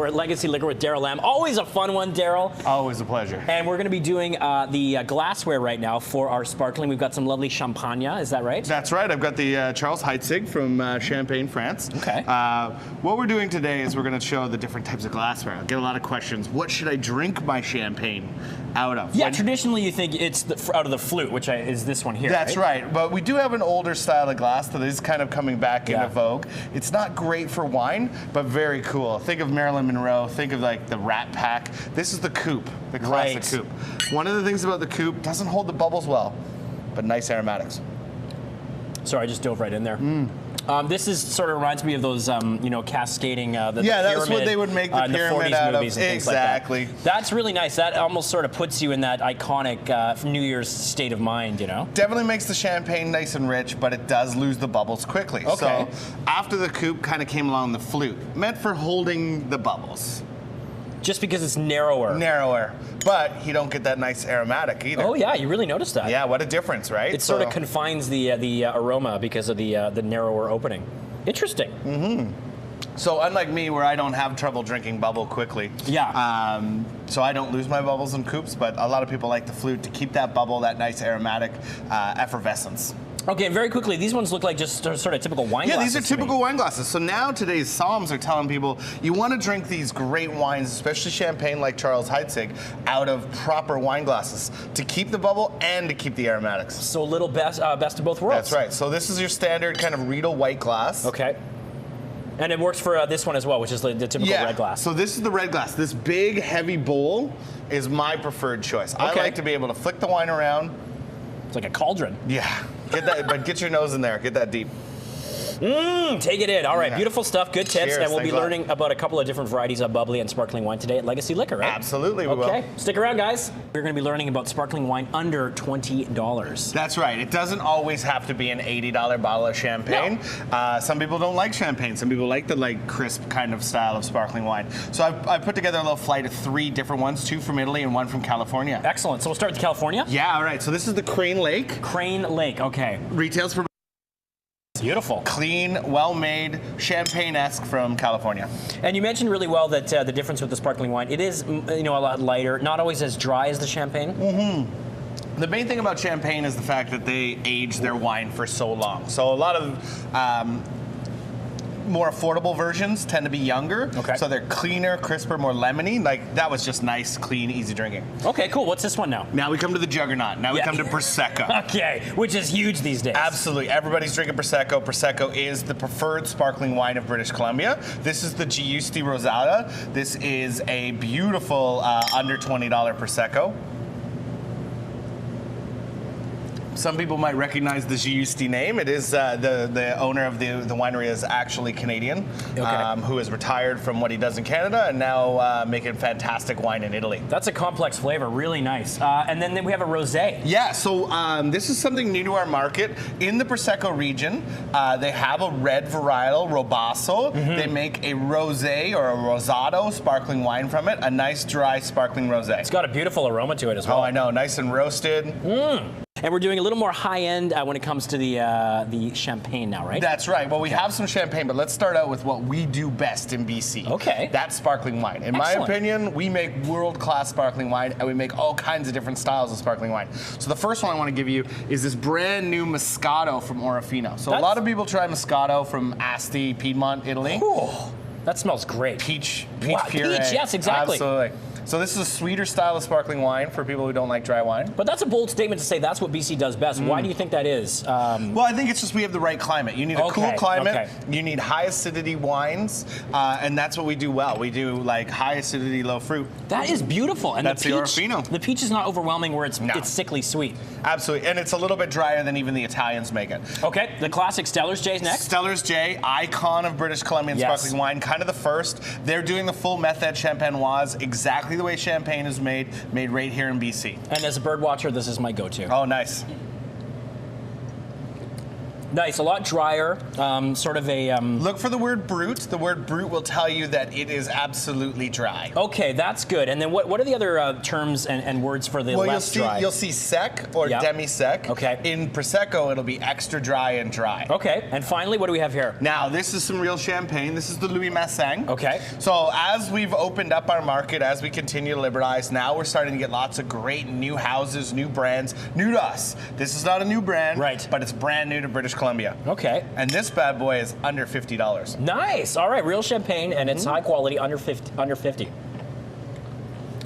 We're at Legacy Liquor with Daryl Lamb. Always a fun one, Daryl. Always a pleasure. And we're going to be doing the glassware right now for our sparkling. We've got some lovely champagne. Is that right? That's right. I've got the Charles Heitzig from Champagne, France. Okay. What we're doing today is we're going to show the different types of glassware. I'll get a lot of questions. What should I drink my champagne out of? Yeah, traditionally you think it's out of the flute, which is this one here. That's right. But we do have an older style of glass that is kind of coming back into vogue. It's not great for wine, but very cool. Think of Marilyn Monroe. Think of like the Rat Pack. This is the coupe, the classic coupe. One of the things about the coupe, doesn't hold the bubbles well, but nice aromatics. Sorry, I just dove right in there. This is sort of reminds me of those, cascading. The that's what they would make the pyramid the 40s out movies of. and things Exactly. like that. That's really nice. That almost sort of puts you in that iconic New Year's state of mind, you know? Definitely makes the champagne nice and rich, but it does lose the bubbles quickly. Okay. So after the coupe kind of came along, the flute, meant for holding the bubbles. Just because it's narrower. Narrower. But you don't get that nice aromatic either. Oh yeah, you really noticed that. Yeah, what a difference, right? It sort of confines the aroma because of the narrower opening. Interesting. Mm-hmm. So unlike me, where I don't have trouble drinking bubble quickly, so I don't lose my bubbles in coupes, but a lot of people like the flute to keep that bubble, that nice aromatic effervescence. Okay, very quickly, these ones look like just sort of typical wine glasses. Yeah, these are typical wine glasses. So now today's Psalms are telling people you want to drink these great wines, especially champagne like Charles Heitzig, out of proper wine glasses to keep the bubble and to keep the aromatics. So a little best of both worlds. That's right. So this is your standard kind of Riedel white glass. Okay. And it works for this one as well, which is the typical red glass. So this is the red glass. This big, heavy bowl is my preferred choice. I like to be able to flick the wine around. It's like a cauldron. Yeah. Get that, but get your nose in there. Get that deep. Take it in. All right, beautiful stuff. Good tips. Cheers, and we'll be learning about a couple of different varieties of bubbly and sparkling wine today at Legacy Liquor, right? Absolutely, we will. Okay, stick around, guys. We're going to be learning about sparkling wine under $20. That's right. It doesn't always have to be an $80 bottle of champagne. No. Some people don't like champagne. Some people like the crisp kind of style of sparkling wine. So I put together a little flight of 3 different ones, 2 from Italy and 1 from California. Excellent. So we'll start with California? Yeah, all right. So this is the Crane Lake. Crane Lake, okay. Retails for beautiful. Clean, well-made, champagne-esque from California. And you mentioned really well that the difference with the sparkling wine, it is a lot lighter, not always as dry as the champagne. Mm-hmm. The main thing about champagne is the fact that they age their wine for so long. So a lot of more affordable versions tend to be younger. Okay. So they're cleaner, crisper, more lemony. Like that was just nice, clean, easy drinking. Okay, cool. What's this one now? Now we come to the juggernaut. Now we come to Prosecco. Okay, which is huge these days. Absolutely. Everybody's drinking Prosecco. Prosecco is the preferred sparkling wine of British Columbia. This is the Giusti Rosata. This is a beautiful under $20 Prosecco. Some people might recognize the Giusti name. It is the owner of the winery is actually Canadian, who is retired from what he does in Canada and now making fantastic wine in Italy. That's a complex flavor, really nice. And then we have a rosé. Yeah, so this is something new to our market. In the Prosecco region, they have a red varietal, Robasso. Mm-hmm. They make a rosé or a rosato sparkling wine from it, a nice dry sparkling rosé. It's got a beautiful aroma to it as well. Oh, I know, nice and roasted. And we're doing a little more high-end when it comes to the champagne now, right? That's right. Well, we have some champagne, but let's start out with what we do best in BC. Okay. That's sparkling wine. In my opinion, we make world-class sparkling wine, and we make all kinds of different styles of sparkling wine. So the first one I want to give you is this brand new Moscato from Orofino. So a lot of people try Moscato from Asti, Piedmont, Italy. Ooh, that smells great. Peach wow, puree. Peach, yes, exactly. Absolutely. So this is a sweeter style of sparkling wine for people who don't like dry wine. But that's a bold statement to say that's what BC does best. Why do you think that is? Well, I think it's just we have the right climate. You need a cool climate. You need high acidity wines, and that's what we do well. We do like high acidity, low fruit. That is beautiful. And that's the Orofino. The peach is not overwhelming where it's sickly sweet. Absolutely, and it's a little bit drier than even the Italians make it. Okay, the classic Stellar's J is next. Stellar's J, icon of British Columbian sparkling wine, kind of the first. They're doing the full method champenoise, exactly the way champagne is made right here in BC. And as a bird watcher, this is my go-to. Oh, nice. Nice, a lot drier, sort of a... Look for the word brute. The word brute will tell you that it is absolutely dry. Okay, that's good. And then what are the other terms and words for the less dry? You'll see sec or demi-sec. Okay. In Prosecco, it'll be extra dry and dry. Okay, and finally, what do we have here? Now, this is some real champagne. This is the Louis Massin. Okay. So as we've opened up our market, as we continue to liberalize, now we're starting to get lots of great new houses, new brands, new to us. This is not a new brand, right? But it's brand new to British Columbia. Okay. And this bad boy is under $50. Nice. All right, real champagne, and it's high quality, under 50.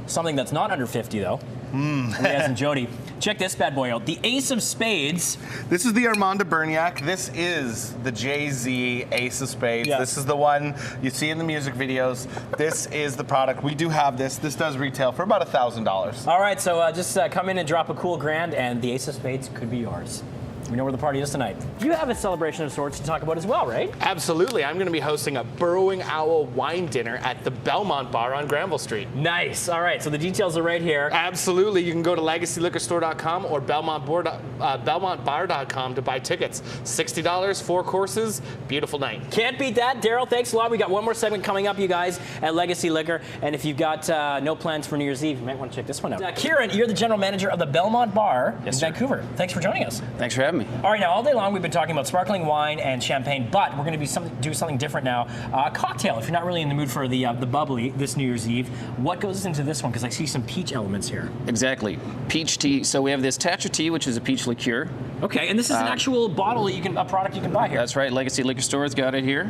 Something that's not under 50 though. Yes, and Jody. Check this bad boy out. The Ace of Spades. This is the Armand de Berniac. This is the Jay-Z Ace of Spades. Yes. This is the one you see in the music videos. This is the product. We do have this. This does retail for about $1,000. All right, so just come in and drop a cool grand, and the Ace of Spades could be yours. We know where the party is tonight. You have a celebration of sorts to talk about as well, right? Absolutely. I'm going to be hosting a Burrowing Owl wine dinner at the Belmont Bar on Granville Street. Nice. All right, so the details are right here. Absolutely. You can go to legacyliquorstore.com or belmontbar.com to buy tickets. $60, 4 courses, beautiful night. Can't beat that. Daryl, thanks a lot. We got one more segment coming up, you guys, at Legacy Liquor. And if you've got no plans for New Year's Eve, you might want to check this one out. Kieran, you're the general manager of the Belmont Bar in Vancouver. Thanks for joining us. Thanks for having me. All right, now all day long we've been talking about sparkling wine and champagne, but we're going to do something different now. Cocktail, if you're not really in the mood for the bubbly this New Year's Eve, what goes into this one? Because I see some peach elements here. Exactly. Peach tea. So we have this Tatcha tea, which is a peach liqueur. Okay, and this is an actual bottle that a product you can buy here. That's right. Legacy Liquor Store's got it here.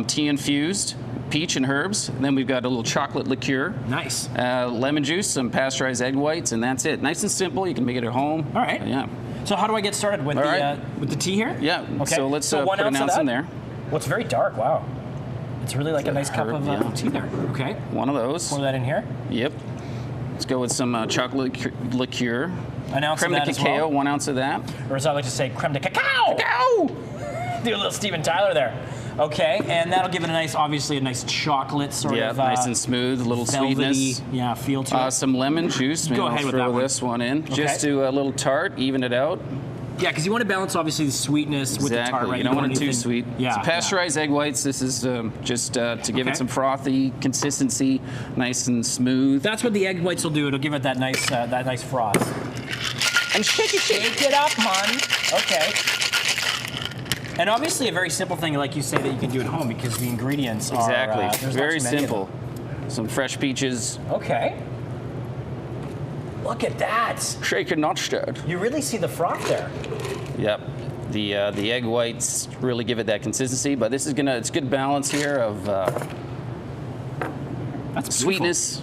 Tea infused, peach and herbs. And then we've got a little chocolate liqueur. Nice. Lemon juice, some pasteurized egg whites, and that's it. Nice and simple. You can make it at home. All right. Yeah. So how do I get started with with the tea here? Yeah. Okay. So let's put 1 an ounce in there. Well, it's very dark. Wow. It's really like a nice cup of tea there. Okay. One of those. Pour that in here. Yep. Let's go with some chocolate liqueur. An ounce Creme of de that cacao, as well. 1 ounce of that. Or as I like to say, creme de cacao. Cacao! Do a little Steven Tyler there. Okay, and that'll give it obviously a nice chocolate sort of. Yeah, nice and smooth, a little velvety, sweetness. Feel to it. Some lemon juice. Maybe Go ahead I'll with throw that one. this one in. Okay. Just to a little tart, even it out. Yeah, because you want to balance obviously the sweetness with the tart, right? You don't want it too sweet. Yeah. So pasteurized egg whites. This is just to give it some frothy consistency, nice and smooth. That's what the egg whites will do. It'll give it that nice froth. And shake it up, hon. Okay. And obviously a very simple thing, like you say, that you can do at home because the ingredients are there's very not too many of simple. Some fresh peaches. Okay. Look at that. Shaken, not stirred. You really see the froth there. Yep. The egg whites really give it that consistency, but this is it's good balance here of That's sweetness.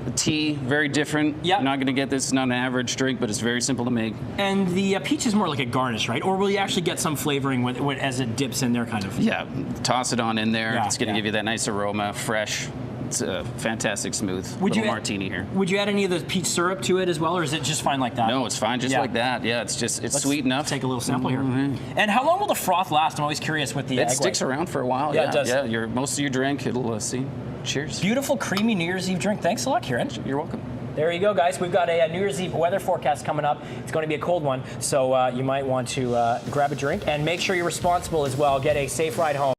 The tea, very different. Yep. You're not going to get this, not an average drink, but it's very simple to make. And the peach is more like a garnish, right? Or will you actually get some flavoring as it dips in there, kind of? Yeah, toss it on in there. Yeah, it's going to give you that nice aroma, fresh. It's a fantastic smooth little martini here. Would you add any of the peach syrup to it as well, or is it just fine like that? No, it's fine just like that. Yeah, it's sweet enough. Take a little sample here. And how long will the froth last? I'm always curious with the egg It sticks around for a while. Yeah, it does. Yeah, most of your drink, it'll see. Cheers. Beautiful, creamy New Year's Eve drink. Thanks a lot, Kieran. You're welcome. There you go, guys. We've got a New Year's Eve weather forecast coming up. It's going to be a cold one, so you might want to grab a drink and make sure you're responsible as well. Get a safe ride home.